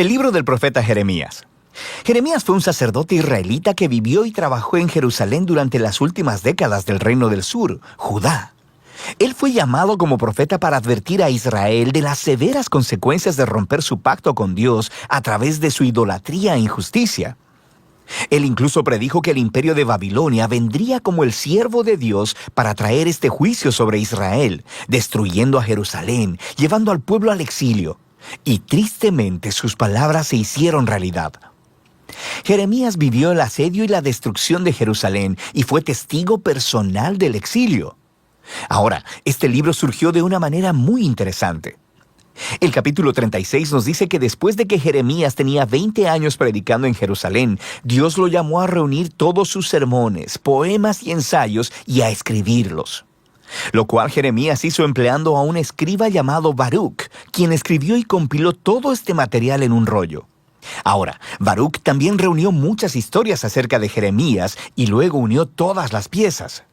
El libro del profeta Jeremías. Jeremías fue un sacerdote israelita que vivió y trabajó en Jerusalén durante las últimas décadas del Reino del Sur, Judá. Él fue llamado como profeta para advertir a Israel de las severas consecuencias de romper su pacto con Dios a través de su idolatría e injusticia. Él incluso predijo que el imperio de Babilonia vendría como el siervo de Dios para traer este juicio sobre Israel, destruyendo a Jerusalén, llevando al pueblo al exilio. Y tristemente sus palabras se hicieron realidad. Jeremías vivió el asedio y la destrucción de Jerusalén y fue testigo personal del exilio. Ahora, este libro surgió de una manera muy interesante. El capítulo 36 nos dice que después de que Jeremías tenía 20 años predicando en Jerusalén, Dios lo llamó a reunir todos sus sermones, poemas y ensayos y a escribirlos. Lo cual Jeremías hizo empleando a un escriba llamado Baruch, quien escribió y compiló todo este material en un rollo. Ahora, Baruch también reunió muchas historias acerca de Jeremías y luego unió todas las piezas.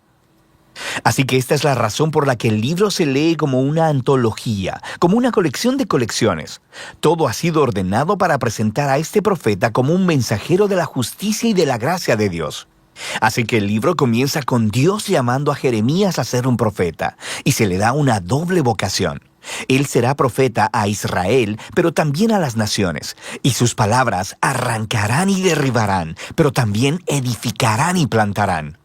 Así que esta es la razón por la que el libro se lee como una antología, como una colección de colecciones. Todo ha sido ordenado para presentar a este profeta como un mensajero de la justicia y de la gracia de Dios. Así que el libro comienza con Dios llamando a Jeremías a ser un profeta, y se le da una doble vocación. Él será profeta a Israel, pero también a las naciones, y sus palabras arrancarán y derribarán, pero también edificarán y plantarán.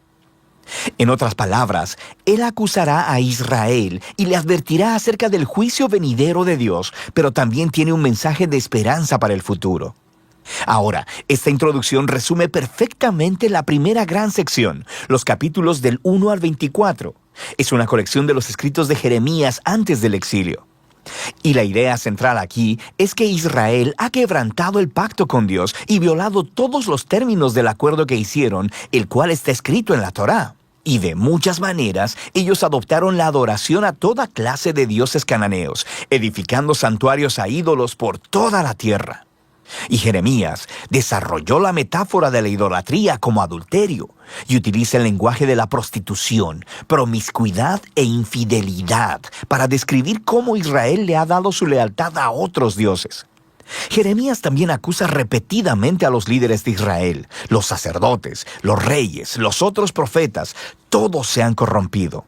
En otras palabras, él acusará a Israel y le advertirá acerca del juicio venidero de Dios, pero también tiene un mensaje de esperanza para el futuro. Ahora, esta introducción resume perfectamente la primera gran sección, los capítulos del 1 al 24. Es una colección de los escritos de Jeremías antes del exilio. Y la idea central aquí es que Israel ha quebrantado el pacto con Dios y violado todos los términos del acuerdo que hicieron, el cual está escrito en la Torá. Y de muchas maneras, ellos adoptaron la adoración a toda clase de dioses cananeos, edificando santuarios a ídolos por toda la tierra. Y Jeremías desarrolló la metáfora de la idolatría como adulterio y utiliza el lenguaje de la prostitución, promiscuidad e infidelidad para describir cómo Israel le ha dado su lealtad a otros dioses. Jeremías también acusa repetidamente a los líderes de Israel, los sacerdotes, los reyes, los otros profetas, todos se han corrompido.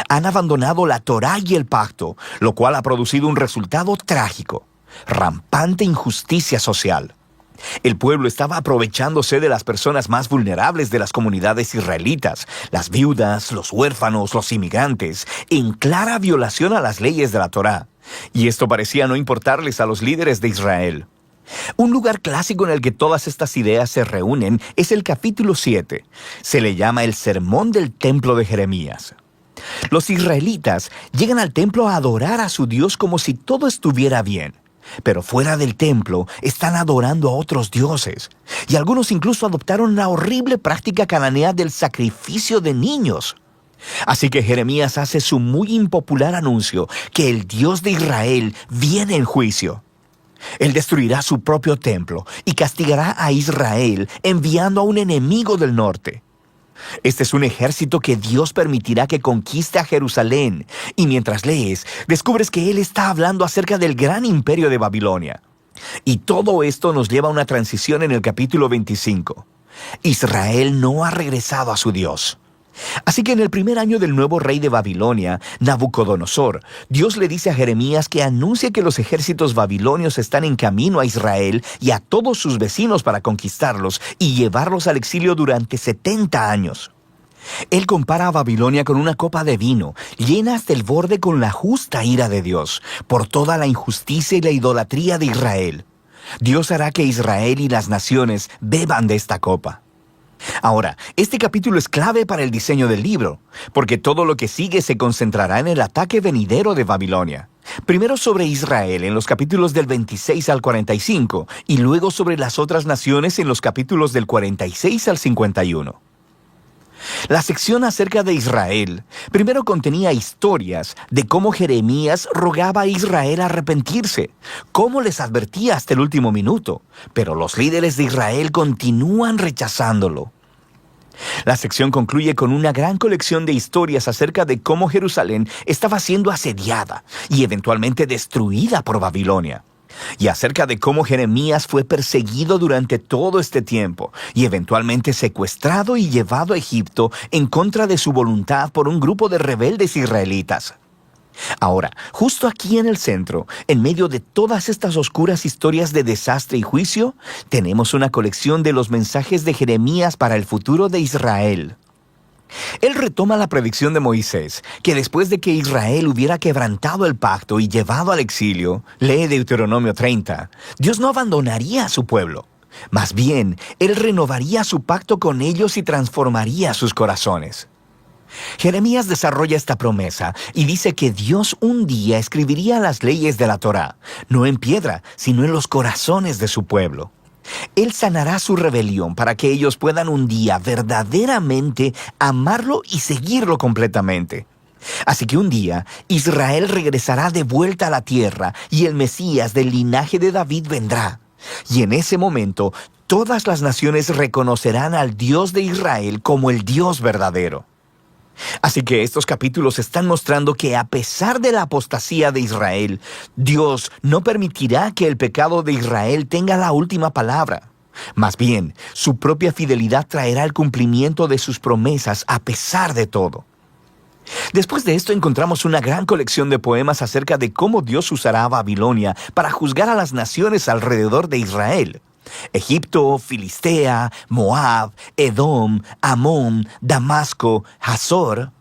Han abandonado la Torá y el pacto, lo cual ha producido un resultado trágico. Rampante injusticia social. El pueblo estaba aprovechándose de las personas más vulnerables de las comunidades israelitas, las viudas, los huérfanos, los inmigrantes, en clara violación a las leyes de la Torá. Y esto parecía no importarles a los líderes de Israel. Un lugar clásico en el que todas estas ideas se reúnen es el capítulo 7. Se le llama el Sermón del Templo de Jeremías. Los israelitas llegan al templo a adorar a su Dios como si todo estuviera bien. Pero fuera del templo están adorando a otros dioses. Y algunos incluso adoptaron la horrible práctica cananea del sacrificio de niños. Así que Jeremías hace su muy impopular anuncio que el Dios de Israel viene en juicio. Él destruirá su propio templo y castigará a Israel enviando a un enemigo del norte. Este es un ejército que Dios permitirá que conquiste a Jerusalén, y mientras lees, descubres que Él está hablando acerca del gran imperio de Babilonia. Y todo esto nos lleva a una transición en el capítulo 25. Israel no ha regresado a su Dios. Así que en el primer año del nuevo rey de Babilonia, Nabucodonosor, Dios le dice a Jeremías que anuncie que los ejércitos babilonios están en camino a Israel y a todos sus vecinos para conquistarlos y llevarlos al exilio durante 70 años. Él compara a Babilonia con una copa de vino, llena hasta el borde con la justa ira de Dios, por toda la injusticia y la idolatría de Israel. Dios hará que Israel y las naciones beban de esta copa. Ahora, este capítulo es clave para el diseño del libro, porque todo lo que sigue se concentrará en el ataque venidero de Babilonia. Primero sobre Israel en los capítulos del 26 al 45, y luego sobre las otras naciones en los capítulos del 46 al 51. La sección acerca de Israel primero contenía historias de cómo Jeremías rogaba a Israel a arrepentirse, cómo les advertía hasta el último minuto, pero los líderes de Israel continúan rechazándolo. La sección concluye con una gran colección de historias acerca de cómo Jerusalén estaba siendo asediada y eventualmente destruida por Babilonia. y acerca de cómo Jeremías fue perseguido durante todo este tiempo y eventualmente secuestrado y llevado a Egipto en contra de su voluntad por un grupo de rebeldes israelitas. Ahora, justo aquí en el centro, en medio de todas estas oscuras historias de desastre y juicio, tenemos una colección de los mensajes de Jeremías para el futuro de Israel. Él retoma la predicción de Moisés, que después de que Israel hubiera quebrantado el pacto y llevado al exilio, lee Deuteronomio 30, Dios no abandonaría a su pueblo. Más bien, Él renovaría su pacto con ellos y transformaría sus corazones. Jeremías desarrolla esta promesa y dice que Dios un día escribiría las leyes de la Torá, no en piedra, sino en los corazones de su pueblo. Él sanará su rebelión para que ellos puedan un día verdaderamente amarlo y seguirlo completamente. Así que un día Israel regresará de vuelta a la tierra y el Mesías del linaje de David vendrá. Y en ese momento todas las naciones reconocerán al Dios de Israel como el Dios verdadero. Así que estos capítulos están mostrando que a pesar de la apostasía de Israel, Dios no permitirá que el pecado de Israel tenga la última palabra. Más bien, su propia fidelidad traerá el cumplimiento de sus promesas a pesar de todo. Después de esto encontramos una gran colección de poemas acerca de cómo Dios usará a Babilonia para juzgar a las naciones alrededor de Israel. Egipto, Filistea, Moab, Edom, Amón, Damasco, Hazor.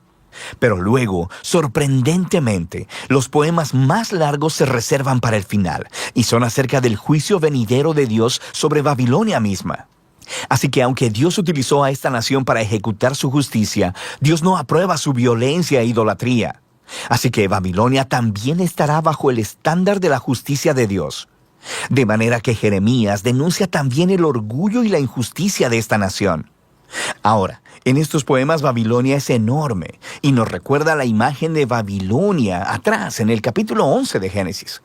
Pero luego, sorprendentemente, los poemas más largos se reservan para el final y son acerca del juicio venidero de Dios sobre Babilonia misma. Así que aunque Dios utilizó a esta nación para ejecutar su justicia, Dios no aprueba su violencia e idolatría. Así que Babilonia también estará bajo el estándar de la justicia de Dios. De manera que Jeremías denuncia también el orgullo y la injusticia de esta nación. Ahora, en estos poemas Babilonia es enorme y nos recuerda la imagen de Babilonia atrás en el capítulo 11 de Génesis.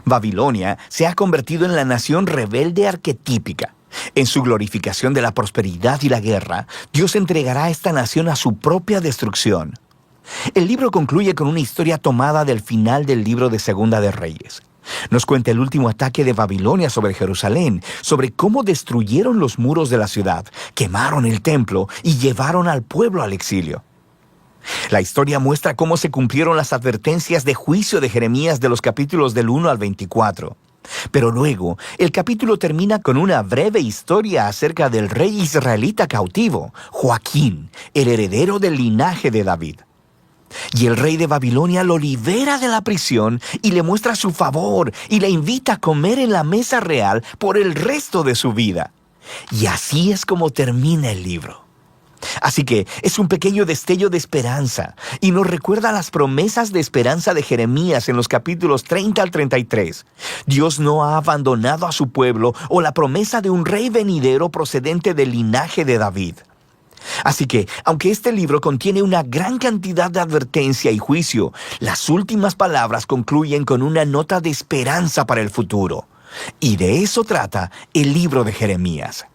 Babilonia se ha convertido en la nación rebelde arquetípica. En su glorificación de la prosperidad y la guerra, Dios entregará a esta nación a su propia destrucción. El libro concluye con una historia tomada del final del libro de Segunda de Reyes. Nos cuenta el último ataque de Babilonia sobre Jerusalén, sobre cómo destruyeron los muros de la ciudad, quemaron el templo y llevaron al pueblo al exilio. La historia muestra cómo se cumplieron las advertencias de juicio de Jeremías de los capítulos del 1 al 24. Pero luego, el capítulo termina con una breve historia acerca del rey israelita cautivo, Joaquín, el heredero del linaje de David. Y el rey de Babilonia lo libera de la prisión y le muestra su favor y le invita a comer en la mesa real por el resto de su vida. Y así es como termina el libro. Así que es un pequeño destello de esperanza y nos recuerda las promesas de esperanza de Jeremías en los capítulos 30 al 33. Dios no ha abandonado a su pueblo o la promesa de un rey venidero procedente del linaje de David. Así que, aunque este libro contiene una gran cantidad de advertencia y juicio, las últimas palabras concluyen con una nota de esperanza para el futuro. Y de eso trata el libro de Jeremías.